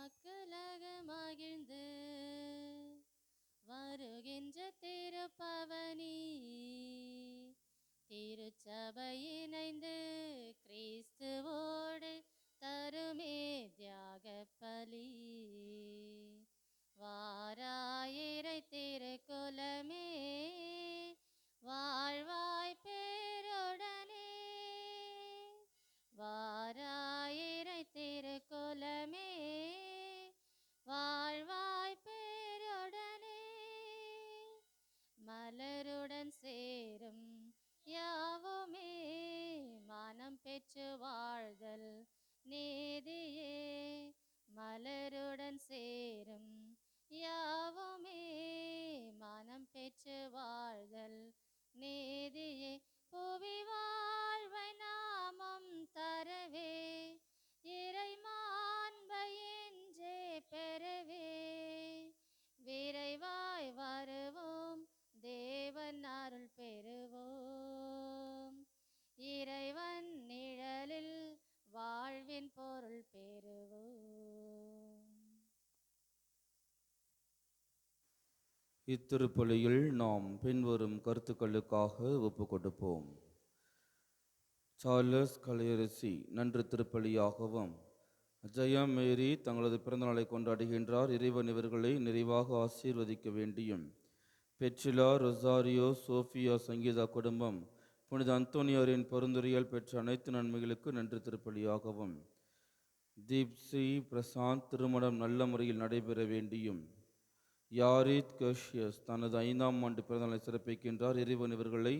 மக்களாக மகிழ்ந்து வருகின்ற திருப்பவனி திருச்சபை இணைந்து கிறிஸ்துவோடு தருமே தியாக பலி. வாராயிரை திருக்குலமே வாழ்வாய் பேருடனே, வாராயிரை திருக்குலமே வாழ்வாய் பேருடனே, மலருடன் சேரும் யாவுமே மனம் பெற்று வாழ்தல் நீதியே, மலருடன் சேரும் யாவுமே மனம் பெற்று வாழ்தல் நீதியே, புவி வாழ்வை நாமம் தரவே இறை மாண்பை என்றே பெறவே விரைவாய் வருவோம் தேவன் அருள் பெறுவோம், இறைவன் நிழலில் வாழ்வின் பொருள் பெறுவோம். இத்திருப்பலியில் நாம் பின்வரும் கருத்துக்களுக்காக ஒப்பு கொடுப்போம். சார்லஸ் கலையரசி நன்று திருப்பலியாகவும், ஜெயம் மேரி தங்களது பிறந்தநாளை கொண்டாடுகின்றார். இறைவன் இவர்களை நிறைவாக ஆசீர்வதிக்க வேண்டியும், பெட்ரிலா ரொசாரியோ சோஃபியா சங்கீதா குடும்பம் புனித அந்தோனியாரின் பரிந்துரையால் பெற்ற அனைத்து நன்மைகளுக்கு நன்று திருப்பலியாகவும், தீப்சி பிரசாந்த் திருமணம் நல்ல முறையில் நடைபெற வேண்டியும், யாரித் கஷியஸ் தனது 5ஆம் ஆண்டு பிறந்தநாளை சிறப்பிக்கின்றார். இறைவன் இவர்களை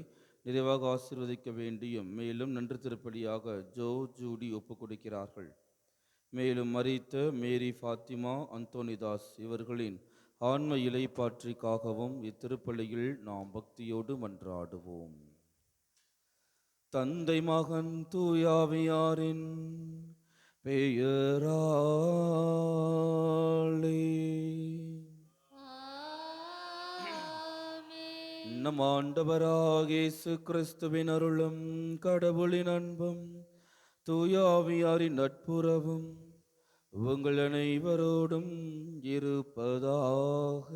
நிறைவாக ஆசீர்வதிக்க வேண்டியும், மேலும் நன்று திருப்பலியாக ஜோ ஜூடி ஒப்புக் கொடுக்கிறார்கள். மேலும் மரித்த மேரி ஃபாத்திமா அந்தோனிதாஸ் இவர்களின் ஆன்ம இலைப்பாற்றிக்காகவும் இத்திருப்பலியில் நாம் பக்தியோடு மன்றாடுவோம். தந்தை மகன் தூயாவியாரின் பெயராலே நம் ஆண்டவராகிய இயேசு கிறிஸ்துவின் அருளும் கடவுளின் அன்பும் தூயாவியாரின் நட்புறவும் உங்கள் அனைவரோடும் இருப்பதாக.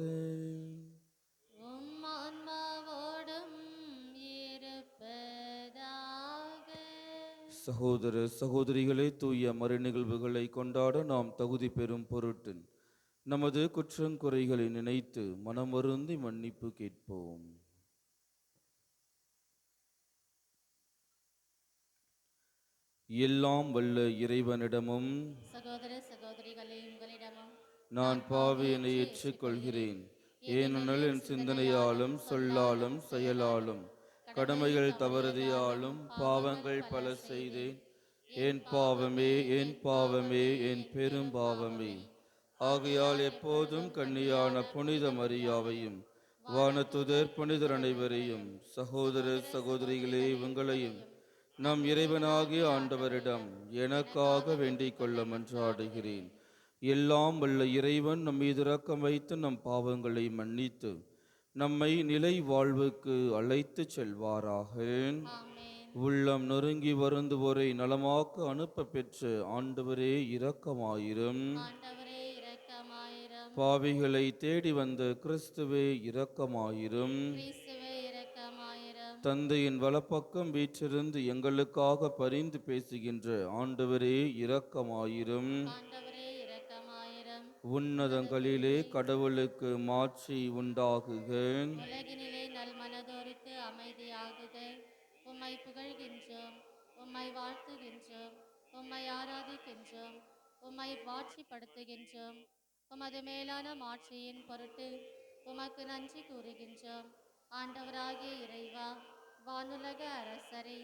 ஆன்மாவோடும் இருப்பதாக. சகோதர சகோதரிகளை தூய மறை நிகழ்வுகளை கொண்டாட நாம் தகுதி பெறும் பொருட்டு நமது குற்றங்குறைகளை நினைத்து மனமருந்தி மன்னிப்பு கேட்போம். எல்லாம் வல்ல இறைவனிடமும் சகோதர சகோதரிகளே உங்களிடமும் நான் பாவியனை ஏற்றுக்கொள்கிறேன். ஏனெனில் என் சிந்தனையாலும் சொல்லாலும் செயலாலும் கடமைகள் தவறுதியாலும் பாவங்கள் பல செய்தேன். என் பாவமே என் பாவமே என் பெரும் பாவமே. ஆகையால் எப்போதும் கன்னியான புனித மரியாவையும் வானதுதர் புனிதர் அனைவரையும் சகோதர சகோதரிகளே உங்களையும் நம் இறைவனாகிய ஆண்டவரிடம் எனக்காக வேண்டிக் கொள்ள மன்றாடுகிறேன். எல்லாம் வல்ல இறைவன் நம் மீது இரக்கம் வைத்து நம் பாவங்களை மன்னித்து நம்மை நிலை வாழ்வுக்கு அழைத்து செல்வாராக. உள்ளம் நொறுங்கி வருந்துவோரை நலமாக்க அனுப்ப பெற்ற ஆண்டவரே இரக்கமாயிரும். பாவிகளை தேடி வந்த கிறிஸ்துவே இரக்கமாயிரும். தந்தையின் வலப்பக்கம் வீற்றிருந்து எங்களுக்காக பரிந்து பேசுகின்ற ஆண்டவரே இரக்கமாயிரும். உன்னதங்களிலே கடவுளுக்கு மாட்சி உண்டாகுக. உலகினிலே நல் மனதோருக்கு அமைதியாகுக. உம்மை புகழ்கின்றோம், உம்மை வாழ்த்துகின்றோம், உம்மை ஆராதிக்கின்றோம், உம்மை மாட்சிப்படுத்துகின்றோம். உமது மேலான மாட்சியின் பொருட்டு உமக்கு நன்றி கூறுகின்றோம். ஆண்டவராகிய இறைவா, வானுலக அரசரே,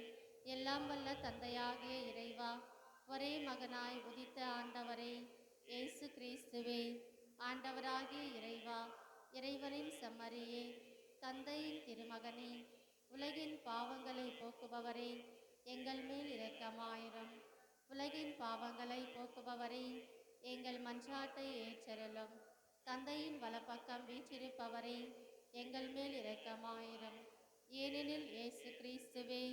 எல்லாம் வல்ல தந்தையாகிய இறைவா, ஒரே மகனாய் உதித்த ஆண்டவரே இயேசு கிறிஸ்துவே, ஆண்டவராகிய இறைவா, இறைவனின் செம்மறியே, தந்தையின் திருமகனே, உலகின் பாவங்களை போக்குபவரே, எங்கள் மேல் இரக்கமாயிரும். உலகின் பாவங்களை போக்குபவரே, எங்கள் மன்றாட்டை ஏற்றருளும். தந்தையின் வலப்பக்கம் வீற்றிருப்பவரே, எங்கள் மேல் இரக்கமாயிரும். ஏனெனில் இயேசு கிறிஸ்துவே,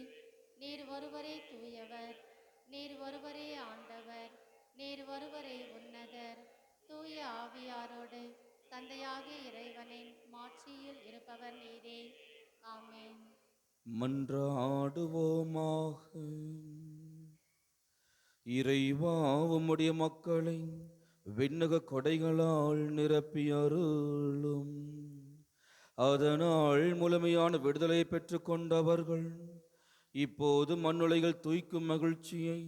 நீர் ஒருவரே தூயவர், நீர் ஒருவரே ஆண்டவர், நீர் ஒருவரே உன்னதர், ஆவியாரோடு தந்தையாகிய இறைவனின் மாட்சியில் இருப்பவர் நீரே. ஆமென். மன்றாடுவோமாக. இறைவா, உம்முடைய மக்களை விண்ணக கொடைகளால் நிரப்பி அருளும். அதனால் முழுமையான விடுதலை பெற்றுக் கொண்டவர்கள் இப்போது மண்ணுலைகள் தூய்க்கும் மகிழ்ச்சியை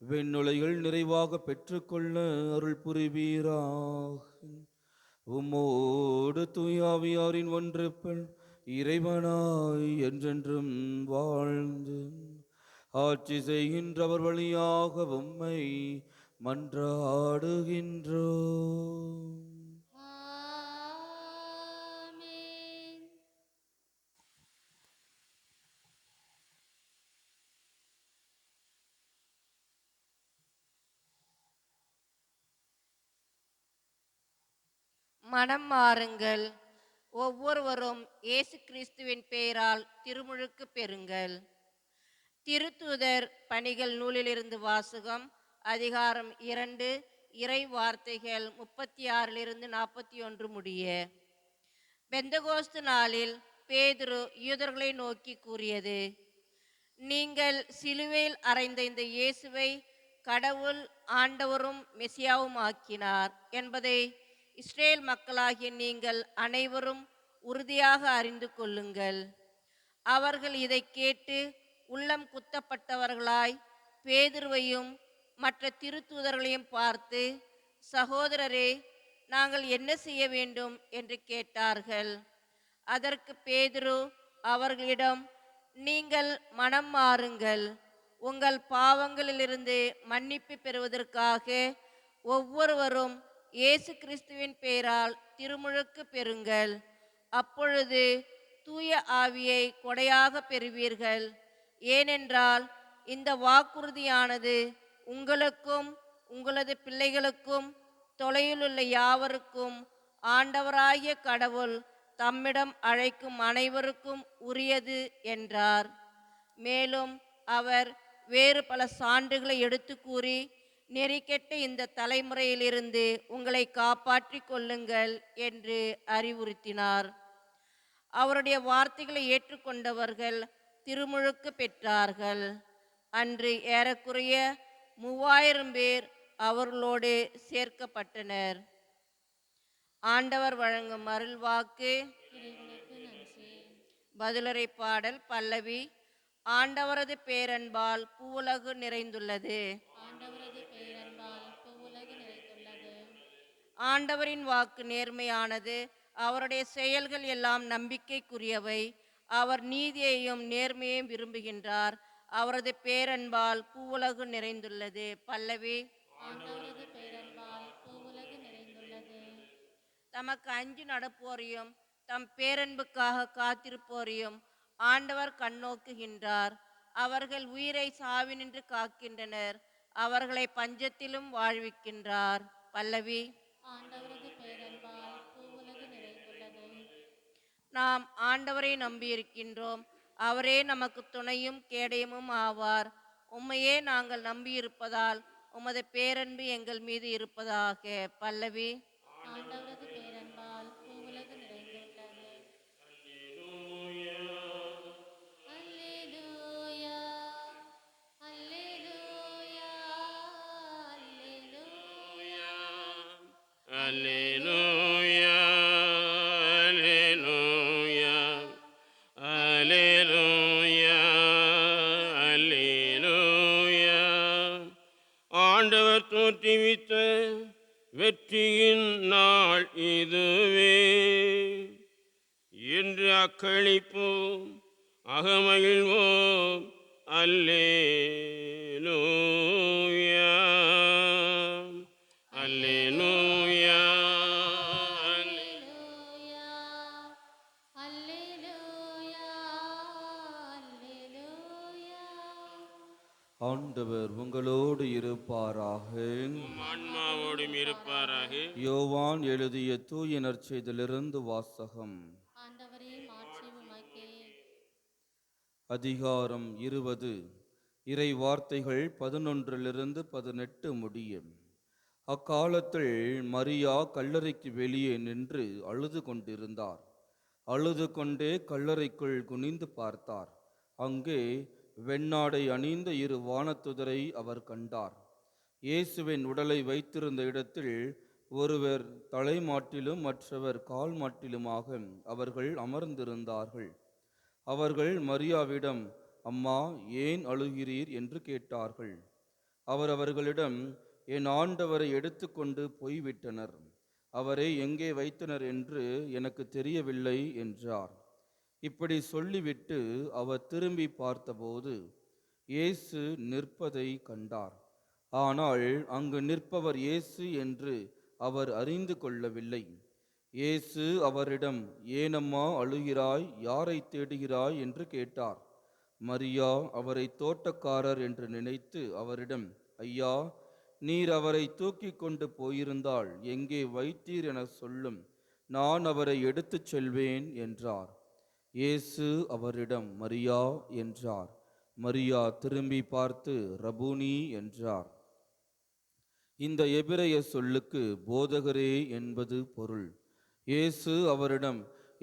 விண்ணுலைகள் நிறைவாக பெற்றுக்கொள்ள அருள் புரிவீராக. உம்மோடு தூயாவியாரின் ஒன்றிப்பில் இறைவனாய் என்றென்றும் வாழ்ந்து ஆட்சி செய்கின்றவர் வழியாக உம்மை மன்றாடுகின்றோம். ஆமென். மனம் மாறுங்கள். ஒவ்வொருவரும் இயேசு கிறிஸ்துவின் பெயரால் திருமுழுக்கு பெறுங்கள். திருத்தூதர் பணிகள் நூலிலிருந்து வாசகம். அதிகாரம் 2, இறை வார்த்தைகள் 36 41 முடிய. பெந்தகோஸ்து நாளில் பேதுரு யூதர்களை நோக்கி கூறியது: நீங்கள் சிலுவையில் அறைந்த இந்த இயேசுவை கடவுள் ஆண்டவரும் மெசியாவும் ஆக்கினார் என்பதை இஸ்ரேல் மக்களாகிய நீங்கள் அனைவரும் உறுதியாக அறிந்து கொள்ளுங்கள். அவர்கள் இதை கேட்டு உள்ளம் குத்தப்பட்டவர்களாய் பேதுருவையும் மற்ற திருத்தூதர்களையும் பார்த்து, சகோதரரே, நாங்கள் என்ன செய்ய வேண்டும் என்று கேட்டார்கள். அதற்கு பேதுரு அவர்களிடம், நீங்கள் மனம் மாறுங்கள். உங்கள் பாவங்களிலிருந்து மன்னிப்பு பெறுவதற்காக ஒவ்வொருவரும் இயேசு கிறிஸ்துவின் பெயரால் திருமுழுக்கு பெறுங்கள். அப்பொழுது தூய ஆவியை கொடையாக பெறுவீர்கள். ஏனென்றால் இந்த வாக்குறுதியானது உங்களுக்கும் உங்களது பிள்ளைகளுக்கும் தொலையிலுள்ள யாவருக்கும் ஆண்டவராகிய கடவுள் தம்மிடம் அழைக்கும் அனைவருக்கும் உரியது என்றார். மேலும் அவர் வேறு பல சான்றுகளை எடுத்து கூறி, நெறிகெட்ட இந்த தலைமுறையிலிருந்து உங்களை காப்பாற்றிக் கொள்ளுங்கள் என்று அறிவுறுத்தினார். அவருடைய வார்த்தைகளை ஏற்றுக்கொண்டவர்கள் திருமுழுக்கு பெற்றார்கள். அன்று ஏறக்குறைய 3000 பேர் அவர்களோடு சேர்க்கப்பட்டனர். ஆண்டவர் வழங்கும் அருள்வாக்கு. இறைவனுக்கு நன்றி. பதிலுரை பாடல் பல்லவி. ஆண்டவரது பேரன்பால் பூவுலகு நிறைந்துள்ளது. ஆண்டவரது பேரன்பால் பூவுலகு நிறைந்துள்ளது. ஆண்டவரின் வாக்கு நேர்மையானது, அவருடைய செயல்கள் எல்லாம் நம்பிக்கைக்குரியவை. அவர் நீதியையும் நேர்மையையும் விரும்புகின்றார். அவரது பேரன்பால் பூவுலகு நிறைந்துள்ளது. பல்லவி. ஆண்டவரது பேரன்பால் பூவுலகு நிறைந்துள்ளது. தமக்கு அஞ்சு நடப்போரையும் தம் பேரன்புக்காக காத்திருப்போரையும் ஆண்டவர் கண்ணோக்குகின்றார். அவர்கள் உயிரை சாவினின்று காக்கின்றனர். அவர்களை பஞ்சத்திலும் வாழ்விக்கின்றார். பல்லவி. ஆண்டவரது பேரன்பால் பூவுலகு நிறைந்துள்ளது. நாம் ஆண்டவரை நம்பியிருக்கின்றோம். அவரே நமக்கு துணையும் கேடயமும் ஆவார். உம்மையே நாங்கள் நம்பியிருப்பதால் உமது பேரன்பு எங்கள் மீது இருப்பதாக. பல்லவி. ஆண்டவரது பேரன்பால் பூவுலகு நிறைந்துள்ளது. அல்லேலூயா, அல்லேலூயா, அல்லேலூயா. Alleluia, Alleluia, Alleluia, Alleluia. ஆண்டவர் தோற்றுவித்த வெற்றியின் நாள் இதுவே என்று அக்களிப்போம், அகமகிழ்வோம். அல்லேலூயா, அல்லேலூயா, அல்லேலூயா, அல்லேலூயா, அல்லேலூயா. ஆண்டவர் உங்களோடு இருப்பாராக. ஆன்மாவோடும் இருப்பாராக. யோவான் எழுதிய தூய நற்செய்தியிலிருந்து வாசகம். ஆண்டவரே, மாட்சி உமக்கே. அதிகாரம் 20, இறை வார்த்தைகள் 11 முதல் 18 முடிய. அக்காலத்தில் மரியா கல்லறைக்கு வெளியே நின்று அழுது கொண்டிருந்தார். அழுது கொண்டே கல்லறைக்குள் குனிந்து பார்த்தார். அங்கே வெண்ணாடை அணிந்த இரு வானத்துதரை அவர் கண்டார். இயேசுவின் உடலை வைத்திருந்த இடத்தில் ஒருவர் தலைமாட்டிலும் மற்றவர் கால் மாட்டிலுமாக அவர்கள் அமர்ந்திருந்தார்கள். அவர்கள் மரியாவிடம், அம்மா, ஏன் அழுகிறீர் என்று கேட்டார்கள். அவர் அவர்களிடம், என் ஆண்டவரை எடுத்துக்கொண்டு போய்விட்டனர். அவரை எங்கே வைத்தனர் என்று எனக்கு தெரியவில்லை என்றார். இப்படி சொல்லிவிட்டு அவர் திரும்பி பார்த்தபோது இயேசு நிற்பதை கண்டார். ஆனால் அங்கு நிற்பவர் இயேசு என்று அவர் அறிந்து கொள்ளவில்லை. இயேசு அவரிடம், ஏனம்மா அழுகிறாய், யாரை தேடுகிறாய் என்று கேட்டார். மரியா அவரை தோட்டக்காரர் என்று நினைத்து அவரிடம், ஐயா, நீர் அவரை தூக்கி கொண்டு போயிருந்தால் எங்கே வைத்தீர் என சொல்லும், நான் அவரை எடுத்துச் செல்வேன் என்றார். இயேசு அவரிடம், மரியா என்றார். மரியா திரும்பி பார்த்து ரபூனி என்றார். இந்த எபிரெய சொல்லுக்கு போதகரே என்பது பொருள். இயேசு அவரிடம்,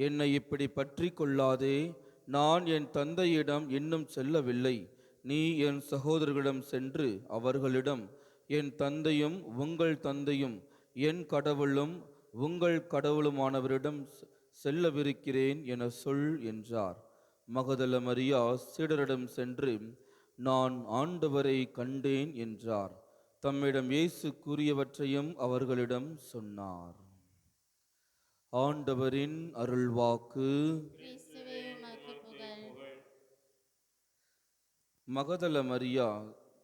என்னை இப்படி பற்றி கொள்ளாதே, நான் என் தந்தையிடம் இன்னும் செல்லவில்லை. நீ என் சகோதரர்களிடம் சென்று அவர்களிடம், என் தந்தையும் உங்கள் தந்தையும் என் கடவுளும் உங்கள் கடவுளுமானவரிடம் செல்லவிருக்கிறேன் என சொல் என்றார். மகதல மரியா சீடரிடம் சென்று, நான் ஆண்டவரை கண்டேன் என்றார். தம்மிடம் இயேசு கூறியவற்றையும் அவர்களிடம் சொன்னார். ஆண்டவரின் அருள்வாக்கு. கிறிஸ்துவே உமக்கு புகழ். மகதல மரியா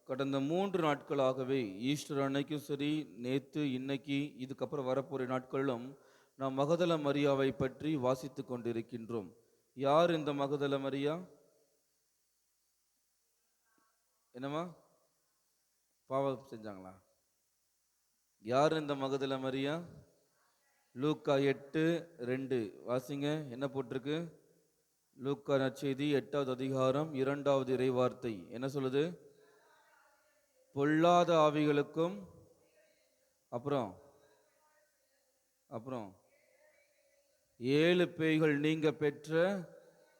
கடந்த 3 நாட்களாகவே, ஈஸ்டர் அன்னைக்கும் சரி, நேற்று, இன்னைக்கு, இதுக்கப்புறம் வரப்போகிற நாட்களிலும் நாம் மகதல மரியாவை பற்றி வாசித்து கொண்டிருக்கின்றோம். யார் இந்த மகதல மரியா? என்னம்மா, பாவம் செஞ்சாங்களா? யார் இந்த மகதல மரியா? லூக்கா 8:2 வாசிங்க. என்ன போட்டிருக்கு? லூக்கா நற்செய்தி 8வது அதிகாரம் 2வது இறைவார்த்தை என்ன சொல்லுது? பொல்லாத ஆவிகளுக்கும் அப்புறம் 7 பேய்கள் நீங்க பெற்ற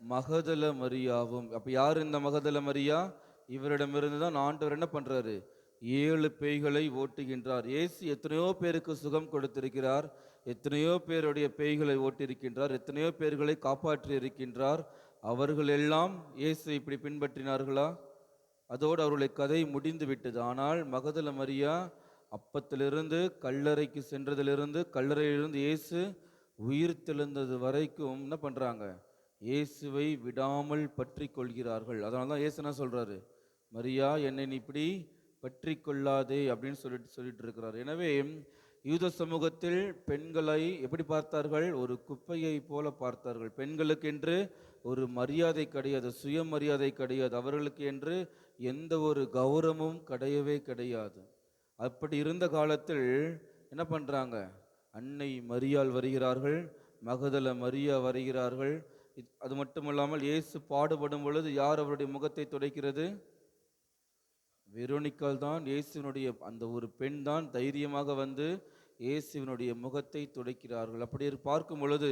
மகதல மரியாவும். அப்ப யார் இந்த மகதல மரியா? இவரிடமிருந்து தான் ஆண்டவர் என்ன பண்றாரு? 7 பேய்களை ஓட்டுகின்றார். இயேசு எத்தனையோ பேருக்கு சுகம் கொடுத்திருக்கிறார், எத்தனையோ பேருடைய பேய்களை ஓட்டியிருக்கின்றார், எத்தனையோ பேர்களை காப்பாற்றி இருக்கின்றார். அவர்கள் எல்லாம் இயேசு இப்படி பின்பற்றினார்களா? அதோடு அவருடைய கதை முடிந்து விட்டது. ஆனால் மகதல மரியா அப்பத்திலிருந்து, கல்லறைக்கு சென்றதிலிருந்து, கல்லறையிலிருந்து இயேசு உயிர் தெழுந்தது வரைக்கும் என்ன பண்றாங்க? இயேசுவை விடாமல் பற்றி கொள்கிறார்கள். அதனால தான் இயேசு என்ன சொல்றாரு? மரியா, என்னை நீ இப்படி பற்றி கொள்ளாதே அப்படின்னு சொல்லிட்டு இருக்கிறார். எனவே யூத சமூகத்தில் பெண்களை எப்படி பார்த்தார்கள்? ஒரு குப்பையை போல பார்த்தார்கள். பெண்களுக்கென்று ஒரு மரியாதை கிடையாது, சுயமரியாதை கிடையாது, அவர்களுக்கு என்று எந்த ஒரு கௌரவமும் கிடையவே கிடையாது. அப்படி இருந்த காலத்தில் என்ன பண்றாங்க? அன்னை மரியாள் வருகிறார்கள், மகதல மரியா வருகிறார்கள். அது மட்டுமல்லாமல் இயேசு பாடுபடும் பொழுது யார் அவருடைய முகத்தை துடைக்கிறது? வெரோனிக்கால் தான். இயேசுவினுடைய அந்த ஒரு பெண் தான் தைரியமாக வந்து இயேசுவினுடைய முகத்தை துடைக்கிறார்கள். அப்படி பார்க்கும் பொழுது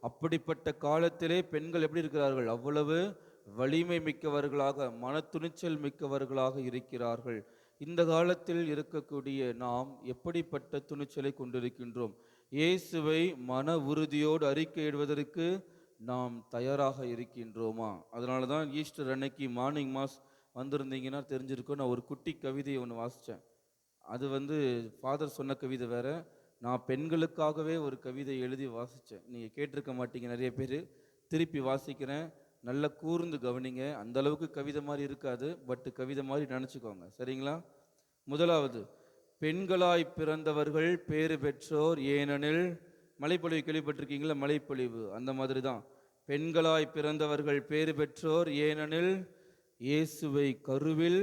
அப்படிப்பட்ட காலத்திலே பெண்கள் எப்படி இருக்கிறார்கள்? அவ்வளவு வலிமை மிக்கவர்களாக, மன துணிச்சல் மிக்கவர்களாக இருக்கிறார்கள். இந்த காலத்தில் இருக்கக்கூடிய நாம் எப்படிப்பட்ட துணிச்சலை கொண்டிருக்கின்றோம்? இயேசுவை மன உறுதியோடு அறிக்கையிடுவதற்கு நாம் தயாராக இருக்கின்றோமா? அதனால தான் ஈஸ்டர் அன்னைக்கு மார்னிங் மாஸ் வந்திருந்தீங்கன்னா தெரிஞ்சிருக்கும். நான் ஒரு குட்டி கவிதையை ஒன்று வாசித்தேன். அது ஃபாதர் சொன்ன கவிதை வேற. நான் பெண்களுக்காகவே ஒரு கவிதை எழுதி வாசித்தேன். நீங்கள் கேட்டிருக்க மாட்டீங்க நிறைய பேர். திருப்பி வாசிக்கிறேன், நல்லா கூர்ந்து கவனிங்க. அந்த அளவுக்கு கவிதை மாதிரி இருக்காது, பட் கவிதை மாதிரி நினச்சிக்கோங்க, சரிங்களா? முதலாவது, பெண்களாய் பிறந்தவர்கள் பேறு பெற்றோர், ஏனெனில் மழைப்பொழிவு கேள்விப்பட்டிருக்கீங்களா? மழைப்பொழிவு அந்த மாதிரி தான். பெண்களாய் பிறந்தவர்கள் பேறு பெற்றோர், ஏனெனில் இயேசுவை கருவில்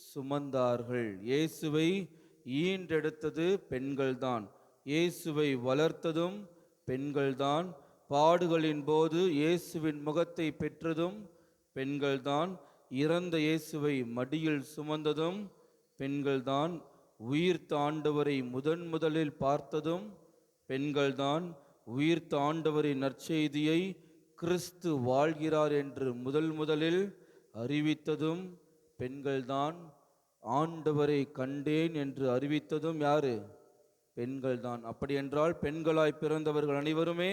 சுமந்தார்கள். இயேசுவை ஈன்றெடுத்தது பெண்கள்தான், இயேசுவை வளர்த்ததும் பெண்கள்தான், பாடுகளின் போது இயேசுவின் முகத்தை பெற்றதும் பெண்கள்தான், இறந்த இயேசுவை மடியில் சுமந்ததும் பெண்கள்தான், உயிர்த்த ஆண்டவரை முதலில் பார்த்ததும் பெண்கள்தான். உயிர்த்த ஆண்டவரின் நற்செய்தியை கிறிஸ்து வாழ்கிறார் என்று முதலில் அறிவித்ததும் பெண்கள்தான். ஆண்டவரை கண்டேன் என்று அறிவித்ததும் யாரு? பெண்கள்தான். அப்படி என்றால் பெண்களாய் பிறந்தவர்கள் அனைவருமே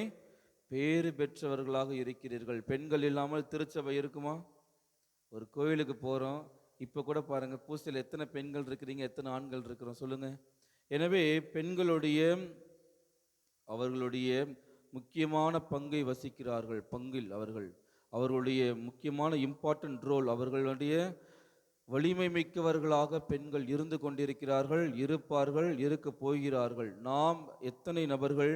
பேறு பெற்றவர்களாக இருக்கிறீர்கள். பெண்கள் இல்லாமல் திருச்சபை இருக்குமா? ஒரு கோயிலுக்கு போகிறோம், இப்போ கூட பாருங்க பூசையில் எத்தனை பெண்கள் இருக்கிறீங்க, எத்தனை ஆண்கள் இருக்கிறோம் சொல்லுங்க. எனவே பெண்களுடைய அவர்களுடைய முக்கியமான பங்கை வசிக்கிறார்கள். பங்கில் அவர்களுடைய முக்கியமான இம்பார்ட்டன்ட் ரோல், அவர்களுடைய வலிமை மிக்கவர்களாக பெண்கள் இருந்து கொண்டிருக்கிறார்கள், இருப்பார்கள், இருக்க போகிறார்கள். நாம் எத்தனை நபர்கள்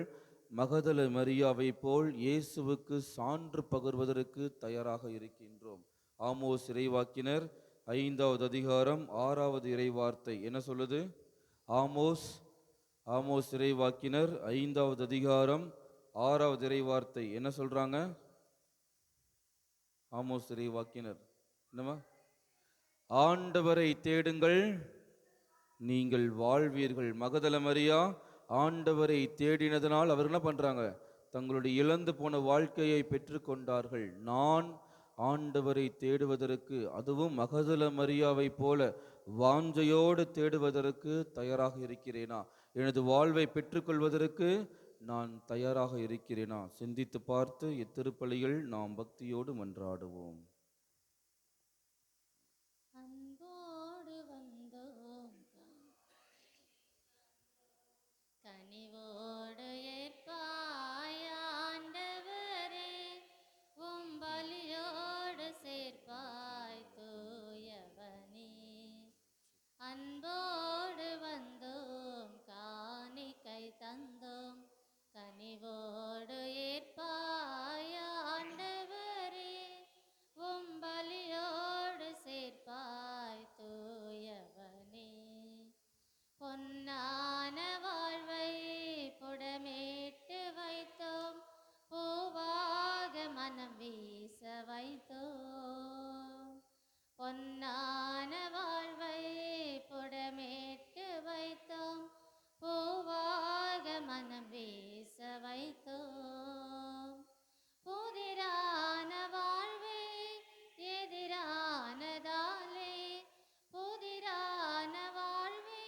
மகதல மரியாவை போல் இயேசுவுக்கு சான்று பகர்வதற்கு தயாராக இருக்கின்றோம்? ஆமோஸ் இறைவாக்கினர் 5வது அதிகாரம் 6வது இறைவார்த்தை என்ன சொல்லுது? ஆமோஸ் இறைவாக்கினர் 5வது அதிகாரம் 6வது இறைவார்த்தை என்ன சொல்றாங்க? ஆமோஸ் இறைவாக்கினர் என்னமா? ஆண்டவரை தேடுங்கள் நீங்கள் வாழ்வீர்கள். மகதல மரியா ஆண்டவரை தேடினதனால் அவர் என்ன பண்றாங்க? தங்களுடைய இழந்து போன வாழ்க்கையை பெற்றுக்கொண்டார்கள். நான் ஆண்டவரை தேடுவதற்கு, அதுவும் மகதல மரியாவை போல வாஞ்சையோடு தேடுவதற்கு தயாராக இருக்கிறேனா? எனது வாழ்வை பெற்றுக்கொள்வதற்கு நான் தயாராக இருக்கிறேனா? சிந்தித்து பார்த்து இத்திருப்பலிகள் நாம் பக்தியோடு மன்றாடுவோம். அன்போடு வந்தோம் கனிவோடு ஏற்பாய் ஆண்டவரே, உம் பலியோடு சேர்ப்பாய் தூயவனே. அன்போடு வந்தோம் காணிக்கை தந்தோம், கனிவோடு ஏற்பாய் ஆண்டவரே, உம் பலியோடு சேர்ப்பாய் தூயவனே. பொன்னான வாழ்வை புடமேட்டு வைத்தோம், பூவாக மனம் வீச வைத்தோம். பொன்னான வாழ்வை புடமேட்டு வைத்தோம், பூவாக மனம் வீச வைத்தோம். புதிரான வாழ்வே எதிரானதாலே, புதிரான வாழ்வே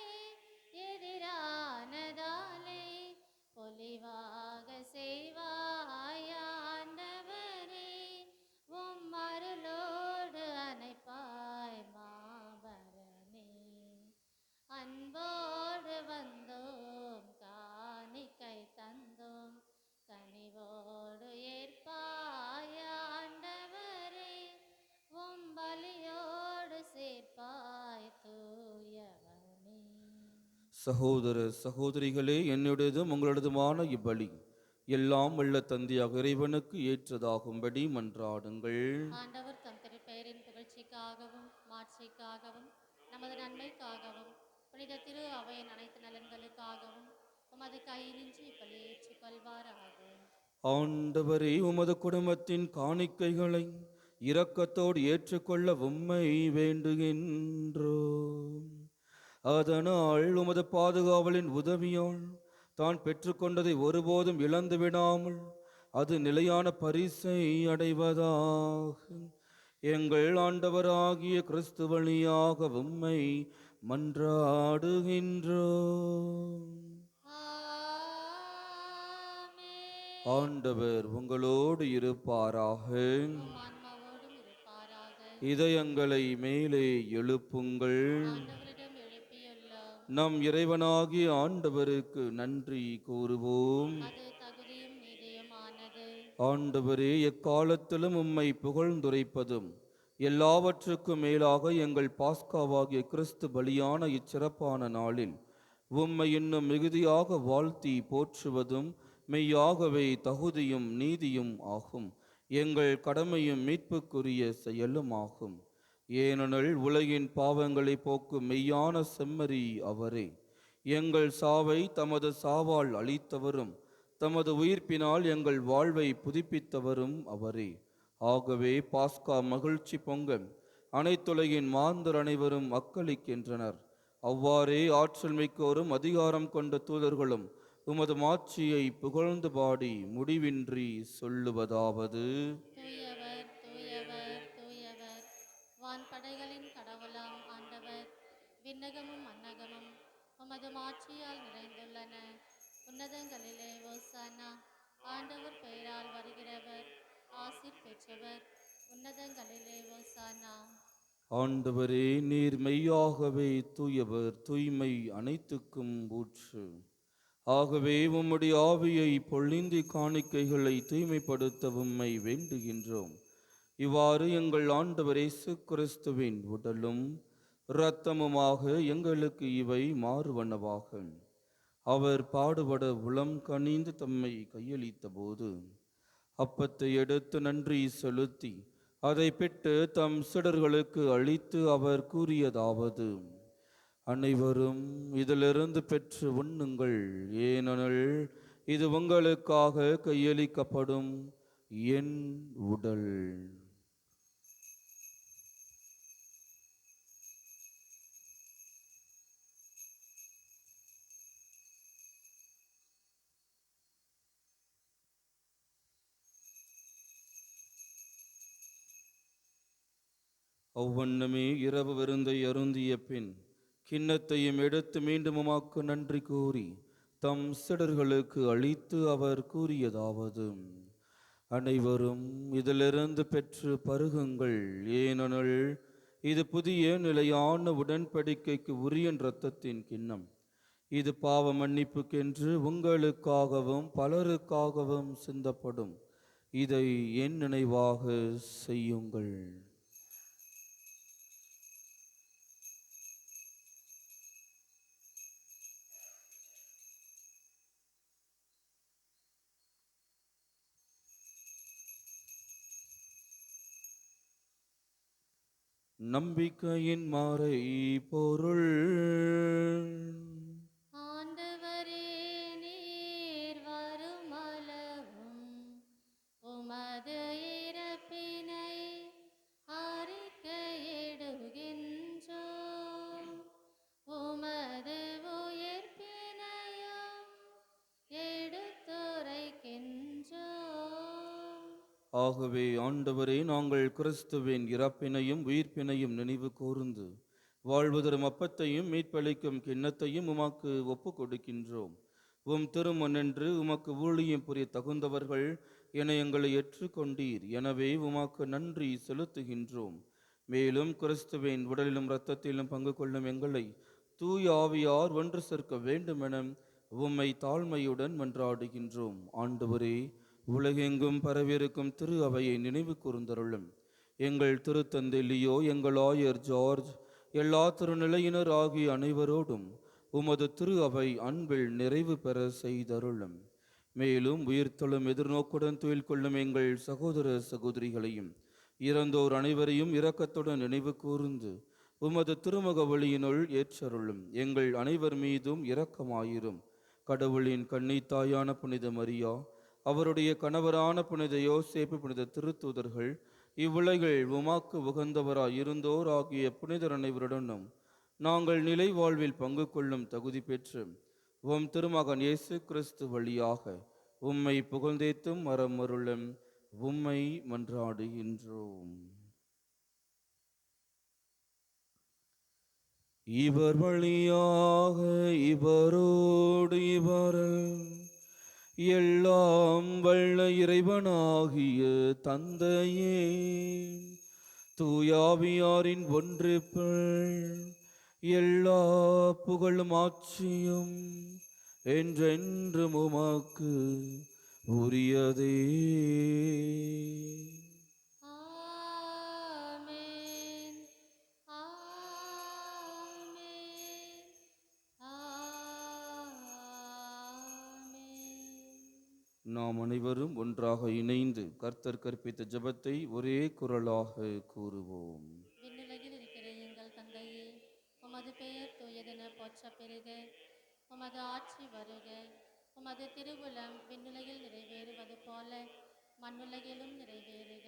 எதிரானதாலே, பொலிவாக செய்வாய் ஆண்டவரே, உம் அருளோடு அணைப்பாய் மாபரனே. அன்போடு வந்தோம் காணிக்கை தந்தோம், கனிவோடு ஏற்பாய் ஆண்டவரே, உம் பலியோடு சேர்ப்பாய் தூயவனே. சகோதர சகோதரிகளே, என்னுடையதும் உங்களதுமான இப்பலி எல்லாம் வல்ல தந்தையாக இறைவனுக்கு ஏற்றதாகும்படி மன்றாடுங்கள். ஆண்டவர் தம் திருப்பெயரின் புகழ்ச்சிக்காகவும் மாட்சிக்காகவும் நமது நன்மைக்காகவும் புனித திரு அவையின் அனைத்து நலன்களுக்காகவும் உமது கையிலின்றி இப்பலி ஏற்றுக்கொள்வாராக. ஆண்டவரே, உமது குடும்பத்தின் காணிக்கைகளை இரக்கத்தோடு ஏற்றுக்கொள்ள உம்மை வேண்டுகின்றோம். அதனால் உமது பாதுகாவலின் உதவியால் தான் பெற்றுக்கொண்டதை ஒருபோதும் இழந்து விடாமல் அது நிலையான பரிசை அடைவதாக எங்கள் ஆண்டவராகிய கிறிஸ்து வழியாக உம்மை மன்றாடுகின்றோம். ஆமென். ஆண்டவர் உங்களோடு இருப்பாராக. ஆன்மாவோடும் இருப்பாராக. இதயங்களை மேலே எழுப்புங்கள். ஆண்டவரிடம் எழுப்பியுள்ளோம், நம் இறைவனாகிய ஆண்டவருக்கு நன்றி கூறுவோம். அது தகுதியும் நீதியுமானது. ஆண்டவரே, எக்காலத்திலும் உம்மை புகழ்ந்துரைப்பதும் எல்லாவற்றுக்கும் மேலாக எங்கள் பாஸ்காவாகிய கிறிஸ்து பலியான இச்சிறப்பான நாளில் உம்மை இன்னும் மிகுதியாக வாழ்த்தி போற்றுவதும் மெய்யாகவே தகுதியும் நீதியும் ஆகும். எங்கள் கடமையும் மீட்புக்குரிய செயலும் ஆகும். ஏனெனில் உலகின் பாவங்களை போக்கும் மெய்யான செம்மறி அவரே. எங்கள் சாவை தமது சாவால் அளித்தவரும் தமது உயிர்ப்பினால் எங்கள் வாழ்வை புதுப்பித்தவரும் அவரே. ஆகவே பாஸ்கா மகிழ்ச்சி பொங்க அனைத்துலகின் மாந்தர் அனைவரும் அக்களிக்கின்றனர். அவ்வாறே ஆற்றல் மிக்கோரும் அதிகாரம் கொண்ட தூதர்களும் உமது மாட்சியை புகழ்ந்து பாடி முடிவின்றி சொல்லுவதாவது: தூயவர் தூயவர் தூயவர், வான்படைகளின் கடவுளாம் ஆண்டவர். விண்ணகமும் மன்னகமும் உமது மாட்சியால் நிறைந்துள்ளன. உன்னதங்களிலே ஓசானா. ஆண்டவர் பெயரால் வருகிறவர் ஆசீர் பெற்றவர். உன்னதங்களிலே ஓசானா. ஆண்டவரே, நீர் மெய்யாகவே தூயவர், தூய்மை அனைத்துக்கும் ஊற்று. ஆகவே உம்முடைய ஆவியை பொழிந்து காணிக்கைகளை தூய்மைப்படுத்த உம்மை வேண்டுகின்றோம். இவ்வாறு எங்கள் ஆண்டவர் இயேசு கிறிஸ்துவின் உடலும் இரத்தமுமாக எங்களுக்கு இவை மாறுவனவாக. அவர் பாடுபட உளம் கனிந்து தம்மை கையளித்த போது அப்பத்தை எடுத்து நன்றி செலுத்தி அதை பிட்டு தம் சீடர்களுக்கு அளித்து அவர் கூறியதாவது: அனைவரும் இதிலிருந்து பெற்று உண்ணுங்கள், ஏனெனில் இது உங்களுக்காக கையளிக்கப்படும் என் உடல். அவ்வண்ணமே இரவு விருந்தை அருந்திய பின் கிண்ணத்தையும் எடுத்து மீண்டும் உமக்கு நன்றி கூறி தம் சீடர்களுக்கு அளித்து அவர் கூறியதாவது: அனைவரும் இதிலிருந்து பெற்று பருகுங்கள், ஏனெனில் இது புதிய நிலையான உடன்படிக்கைக்கு உரிய இரத்தத்தின் கிண்ணம். இது பாவ மன்னிப்புக்கென்று உங்களுக்காகவும் பலருக்காகவும் சிந்தப்படும். இதை என் நினைவாக செய்யுங்கள். நம்பிக்கையின் மறை பொருள். ஆண்டவரே, நீர் வருமளவும் உமது இறப்பினை அறிக்கையிடுகின்றோம். உமது உயிர்ப்பினையும் எடுத்துரைக்கின்றோம். ஆகவே ஆண்டவரே, நாங்கள் கிறிஸ்துவின் இறப்பினையும் உயிர்ப்பினையும் நினைவு கூர்ந்து வாழ்வுதரும் அப்பத்தையும் மீட்பளிக்கும் கிண்ணத்தையும் உமக்கு ஒப்பு கொடுக்கின்றோம். உம் திருமுன்னின்று உமக்கு ஊழியம் புரிய தகுந்தவர்கள் என எங்களை ஏற்றுக்கொண்டீர். எனவே உமக்கு நன்றி செலுத்துகின்றோம். மேலும் கிறிஸ்துவின் உடலிலும் இரத்தத்திலும் பங்கு கொள்ளும் எங்களை தூய ஆவியார் ஒன்று சேர்க்க வேண்டுமென உம்மை தாழ்மையுடன் மன்றாடுகின்றோம். ஆண்டவரே, உலகெங்கும் பரவியிருக்கும் திரு அவையை நினைவு கூர்ந்தருளும். எங்கள் திருத்தந்தை லியோ, எங்கள் ஆயர் ஜார்ஜ், எல்லா திருநிலையினர் ஆகிய அனைவரோடும் உமது திரு அவை அன்பில் நிறைவு பெற செய்தருளும். மேலும் உயிர்த்தெழும் எதிர்நோக்குடன் துயில் கொள்ளும் எங்கள் சகோதர சகோதரிகளையும் இறந்தோர் அனைவரையும் இரக்கத்துடன் நினைவு கூர்ந்து உமது திருமுக ஒளியினுள் ஏற்றருளும். எங்கள் அனைவர் மீதும் இரக்கமாயிரும். கடவுளின் கன்னித்தாயான புனித மரியா, அவருடைய கணவரான புனித யோசேப்பு, புனித திருத்தூதர்கள், இவ்வுலகில் உமாக்கு உகந்தவராய் இருந்தோர் ஆகிய புனிதர் அனைவருடனும் நாங்கள் நிலை வாழ்வில் பங்கு கொள்ளும் தகுதி பெற்று உம் திருமகன் இயேசு கிறிஸ்து வழியாக உம்மை புகழ்ந்தேத்தும் மரமருளும் உம்மை மன்றாடுகின்றோம். இவர் வழியாக இவரோடு இவரில் எல்லாம் வல்ல இறைவனாகிய தந்தையே, தூயாவியாரின் ஒன்றிப்பில் எல்லா புகழும் ஆட்சியும் என்றென்றும் உமக்கு உரியதே. ஆமென். ஆமென். ஆமென். நாம் அனைவரும் ஒன்றாக இணைந்து கர்த்தர் கற்பித்த ஜெபத்தை ஒரே குரலாக கூறுவோம். விண்ணுலகில் இருக்கிற எங்கள் தந்தையே, உமது பெயர் தூயதென போற்றப் பெறுக. உமது ஆட்சி வருக. உமது திருவுளம் விண்ணுலகில் நிறைவேறுவது போல மண்ணுலகிலும் நிறைவேறுக.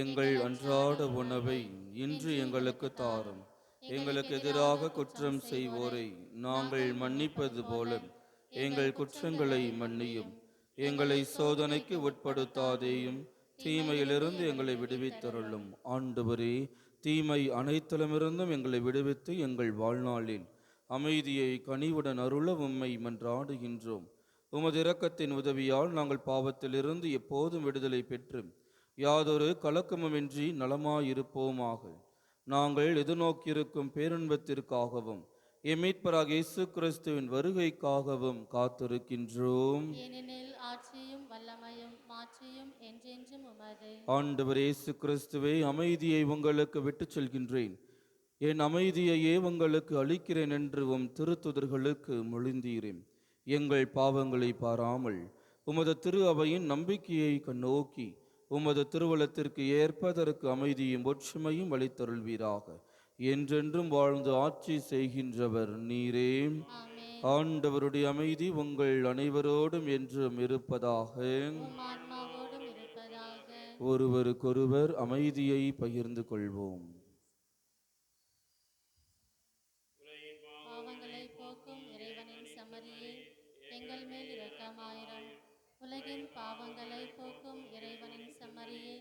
எங்கள் அன்றாட உணவை இன்று எங்களுக்கு தாரும். எங்களுக்கு எதிராக குற்றம் செய்வோரை நாங்கள் மன்னிப்பது போல எங்கள் குற்றங்களை மன்னியும். எங்களை சோதனைக்கு உட்படுத்தாதேயும், தீமையிலிருந்து எங்களை விடுவித்தருளும். ஆண்டவரே, தீமை அனைத்திலுமிருந்தும் எங்களை விடுவித்து எங்கள் வாழ்நாளில் அமைதியை கனிவுடன் அருள உம்மை மன்றாடுகின்றோம். உமது இரக்கத்தின் உதவியால் நாங்கள் பாவத்திலிருந்து எப்போதும் விடுதலை பெற்று யாதொரு கலக்கமுமின்றி நலமாயிருப்போமாக. நாங்கள் எதிர்நோக்கியிருக்கும் பேரின்பத்திற்காகவும் எம் மீட்பராகிய இயேசு கிறிஸ்துவின் வருகைக்காகவும் காத்திருக்கின்றோம். ஏனெனில் ஆட்சியும் வல்லமையும் மாட்சியும் என்றென்றும் உமது. ஆண்டவர் இயேசு கிறிஸ்துவே, அமைதியை உங்களுக்கு விட்டுச் செல்கின்றேன், என் அமைதியையே உங்களுக்கு அளிக்கிறேன் என்று உம் திருத்துதர்களுக்கு மொழிந்தீரேன். எங்கள் பாவங்களை பாராமல் உமது திரு அவையின் நம்பிக்கையை கண்ணோக்கி உமது திருவுளத்திற்கு ஏற்பதற்கு அமைதியும் ஒற்றுமையும் அளித்தருள்வீராக. என்றென்றும் வாழ்ந்து ஆட்சி செய்கின்றவர் நீரே. ஆமென். ஆண்டவருடைய அமைதி உங்கள் அனைவரோடும் என்றும் இருப்பதாக. உம் ஆன்மாவோடும் இருப்பதாக. ஒருவருக்கொருவர் அமைதியை பகிர்ந்து கொள்வோம். பாவங்களை போக்கும் இறைவனின் செம்மறியே, எங்கள் மேல் இரக்கமாயிரம். உலகின் பாவங்களை போக்கும் இறைவனின் செம்மறியே,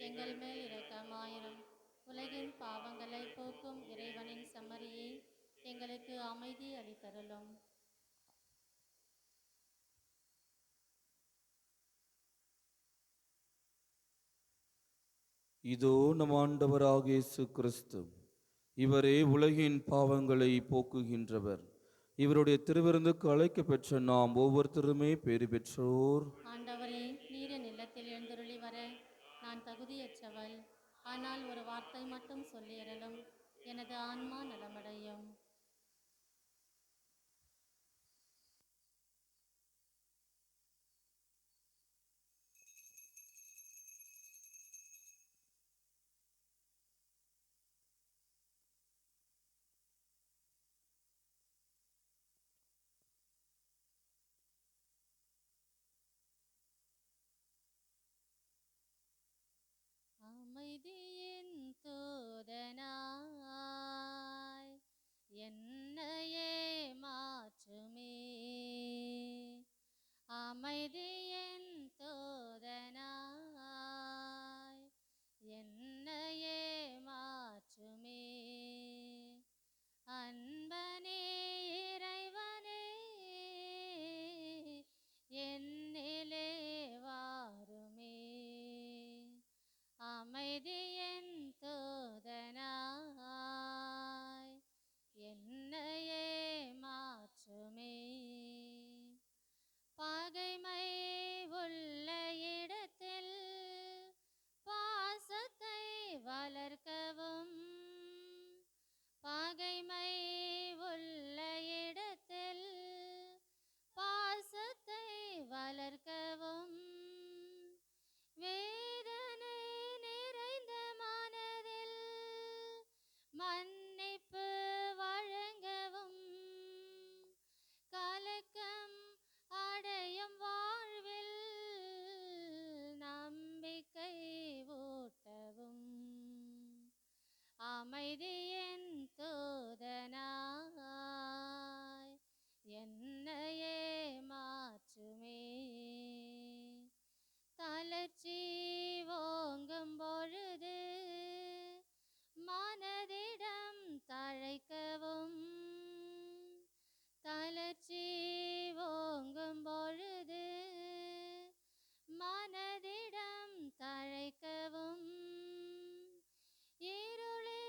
எங்கள் மேல் இரக்கமாயிரம். உலகின் பாவங்களை போக்கும் இறைவனின் செம்மறியே, எங்களுக்கு அமைதி அளித்தருளும். இதோ நம் ஆண்டவராகிய இயேசு கிறிஸ்து, இவரே உலகின் பாவங்களை போக்குகின்றவர். இவருடைய திருவிருந்துக்கு அழைக்க பெற்ற நாம் ஒவ்வொருத்தருமே பேறு பெற்றோர். ஆண்டவரே, நீர் என் இல்லத்தில் எழுந்தருளி வர நான் தகுதியற்றவள். ஆனால் ஒரு வார்த்தை மட்டும் சொல்லியறலும், எனது ஆன்மா நலமடையும். அமைதியின் தூதனாய் என்னையே மாற்றுமே. அமைதியின் தூதனாய் என்னையே மாற்றுமே. அன்பனே இறைவனே, என்னிலே வாருமே. அமைதியின் தூதனாய் என்னையே மாற்றுமே. பகைமை உள்ள இடத்தில் பாசத்தை வளர்க்கவும். பகைமை உள்ள இடத்தில் பாசத்தை வளர்க்கவும். வேதனை நிறைந்த மனதில் மன்னிப்பு வழங்கவும். கலக்கம் அடையும் வாழ்வில் நம்பிக்கை ஊட்டவும். அமைதியின் தூதனாய் என்னையே மாற்றுமே. தளர்ச்சி ஓங்கும் பொழுது மனதிடம் தழைக்கவும். தளர்ச்சி ஓங்கும் பொழுது மனதிடம் தழைக்கவும். இருளை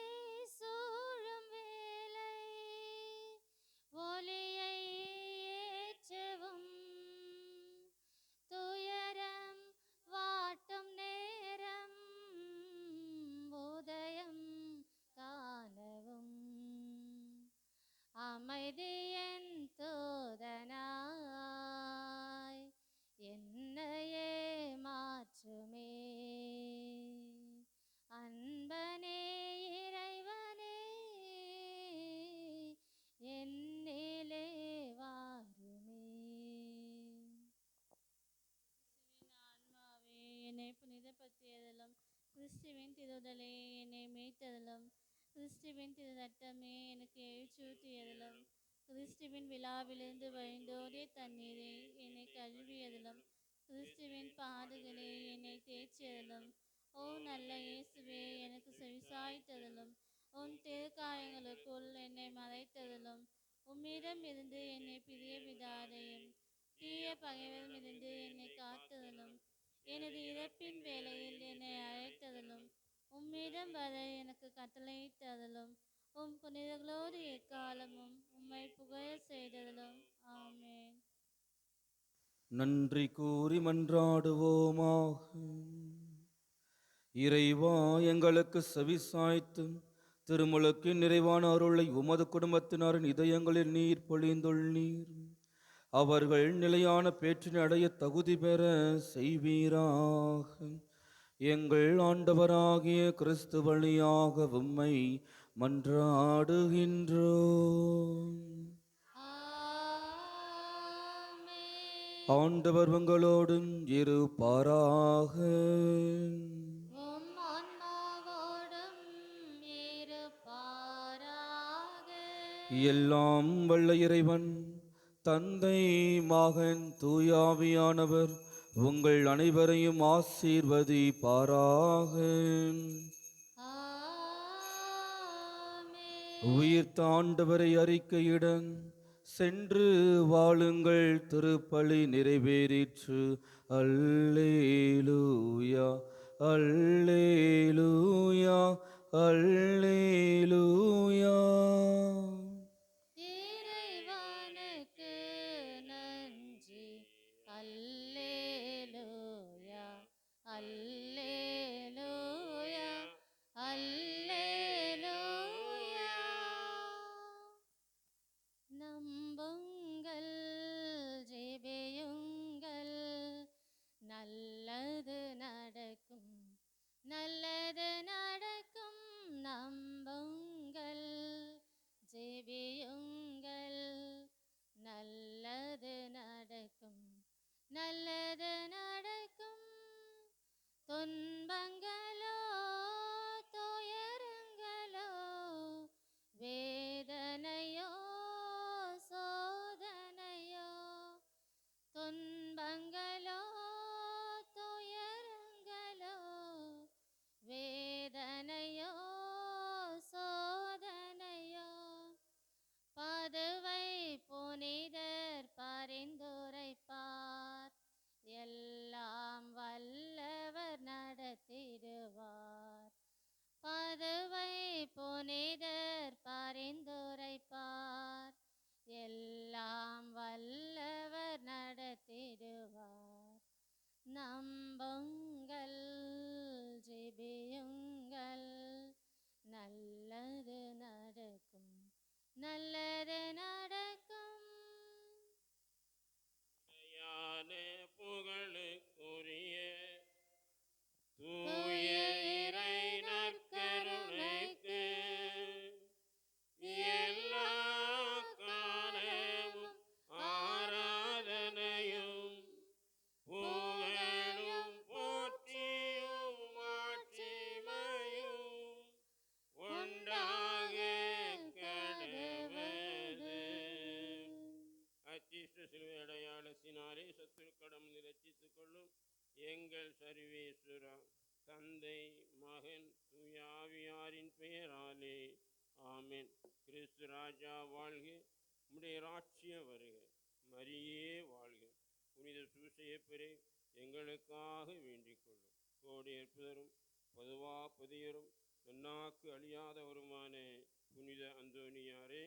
சூழும் வேளை ஒளியை ஏற்றவும். துயரம் வாட்டும் நேரம் உதயம் காணவும். அமைதியின் தூதனாய் என்னையே மாற்றுமே. அன்பனே இறைவனே, என்னிலே வாருமே. ஆன்மாவே என்னை புனிதப்படுத்தியதிலும் கிறிஸ்துவின் திருதலை என்னை மீட்டதிலும் கிறிஸ்துவின் திரு ரத்தமே எனக்கு எழுச்சூட்டியதிலும் கிறிஸ்துவின் விழாவிலிருந்து வழிந்தோடிய தண்ணீரே என்னை கழுவியதிலும் கிறிஸ்துவின் பாடுகளே என்னை தேய்ச்சியதிலும் ஓ நல்ல இயேசுவே எனக்கு செவிசாய்த்ததிலும் உன் திருக்காயங்களுக்குள் என்னை மறைத்ததிலும் உம்மிடம் இருந்து என்னை பிரிய விடாதையும் தீய பகைவரிடமிருந்து என்னை காத்ததிலும் எனது இறப்பின் வேளையில் என்னை அழைத்ததிலும் உம்மிடம் வர எனக்கு கட்டளையிட்டதிலும் உம் புனிதர்களோடு எக்காலமும் உம்மை புகழ செய்ததிலும் ஆமென். நன்றி கூறி மன்றாடுவோமாக. இறைவா, எங்களுக்கு செவிசாய்த்து திருமுழுக்கின் நிறைவான அருளை உமது குடும்பத்தினரின் இதயங்களில் நீர் பொழிந்துள்ளீர். அவர்கள் நிலையான பேற்றினை அடைய தகுதி பெற செய்வீராக. எங்கள் ஆண்டவராகிய கிறிஸ்து வழியாக உம்மை மன்றாடுகின்றோம். ஆமென். ஆண்டவர் உங்களோடும் இருப்பாராக. உம் ஆன்மாவோடும் இருப்பாராக. எல்லாம் வல்ல இறைவன் தந்தை, மகன், தூயாவியானவர் உங்கள் அனைவரையும் ஆசீர்வதிப்பாராக. ஆமென். உயிர்த்த ஆண்டவரை அறிக்கையிட சென்று வாழுங்கள், திருப்பலி நிறைவேறிற்று. அல்லேலூயா, அல்லேலூயா, அல்லேலூயா. இறைவனுக்கு நன்றி. அல்லேலூயா, அல்லேலூயா, அல்லேலூயா. நம்புங்கள், ஜெபியுங்கள், நல்லது நடக்கும், நல்லது நடக்கும். நம்புங்கள், ஜெபியுங்கள், நல்லது நடக்கும், நல்லது நடக்கும். துன்பங்களோ துயரங்களோ வேதனையோ சோதனையோ, துன்பங்களோ துயரங்களோ வேதனையோ சோதனையோ, பதுவை புனிதர் பரிந்துரைப்பார், எல்லாம் வல்லவர் நடத்திடுவார். பதுவை புனிதர் பரிந்துரைப்பார், எல்லாம் வல்லவர் நடத்திடுவார். நம்புங்கள், ஜெபியுங்கள், நல்லது நடக்கும், நல்லது நடக்கும். யான புகழுக்குரிய தூய இறை நற்கருணைக்கு எல்லா காலமும் ஆராதனையும் புகழும் போற்றியும் மாட்சிமையும் உண்டாக கடவது. அச்சிஷ்ட சிலுவை அடையாளத்தினாலே சத்துருக்கடம் நிரச்சித்துக் கொள்ளும் எங்கள் சர்வேஸ்வரா, தந்தை, மகன், தூய ஆவியாரின் பெயராலே ஆமென். கிறிஸ்து ராஜா வாழ்க, உம்முடைய ராட்சியம் வருக. மரியே வாழ்க. புனித சூசையப்பரே, எங்களுக்காக வேண்டிக் கொள்ளும். கோடி அற்புதரும் பொதுவா புதியரும் நன்னாக்கு அழியாதவருமான புனித அந்தோனியாரே,